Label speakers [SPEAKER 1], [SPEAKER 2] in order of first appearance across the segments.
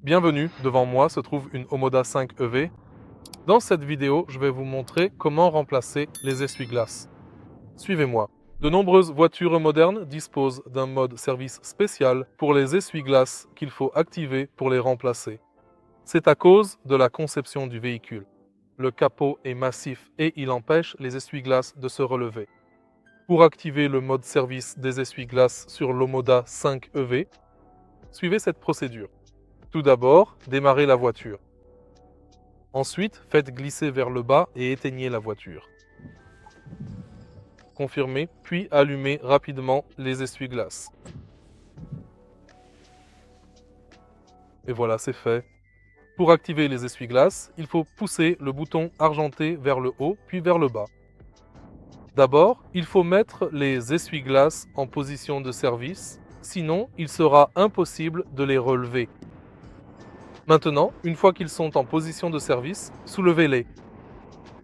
[SPEAKER 1] Bienvenue, devant moi se trouve une Omoda 5 EV. Dans cette vidéo, je vais vous montrer comment remplacer les essuie-glaces. Suivez-moi. De nombreuses voitures modernes disposent d'un mode service spécial pour les essuie-glaces qu'il faut activer pour les remplacer. C'est à cause de la conception du véhicule. Le capot est massif et il empêche les essuie-glaces de se relever. Pour activer le mode service des essuie-glaces sur l'Omoda 5 EV, suivez cette procédure. Tout d'abord, démarrez la voiture. Ensuite, faites glisser vers le bas et éteignez la voiture. Confirmez, puis allumez rapidement les essuie-glaces. Et voilà, c'est fait. Pour activer les essuie-glaces, il faut pousser le bouton argenté vers le haut, puis vers le bas. D'abord, il faut mettre les essuie-glaces en position de service, sinon il sera impossible de les relever. Maintenant, une fois qu'ils sont en position de service, soulevez-les.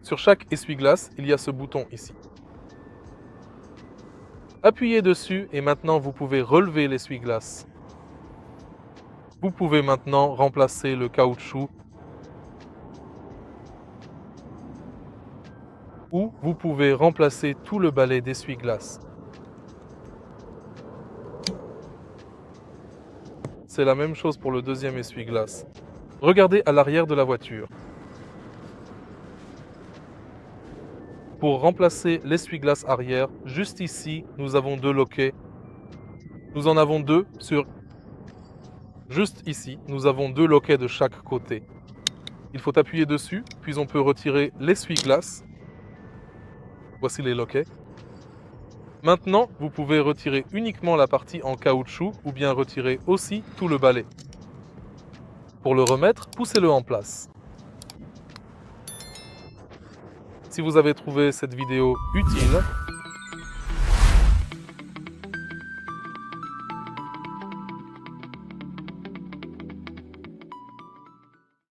[SPEAKER 1] Sur chaque essuie-glace, il y a ce bouton ici. Appuyez dessus et maintenant vous pouvez relever l'essuie-glace. Vous pouvez maintenant remplacer le caoutchouc ou vous pouvez remplacer tout le balai d'essuie-glace. C'est la même chose pour le deuxième essuie-glace. Regardez à l'arrière de la voiture. Pour remplacer l'essuie-glace arrière, juste ici, nous avons deux loquets. Nous en avons deux sur... Juste ici, nous avons deux loquets de chaque côté. Il faut appuyer dessus, puis on peut retirer l'essuie-glace. Voici les loquets. Maintenant, vous pouvez retirer uniquement la partie en caoutchouc ou bien retirer aussi tout le balai. Pour le remettre, poussez-le en place. Si vous avez trouvé cette vidéo utile,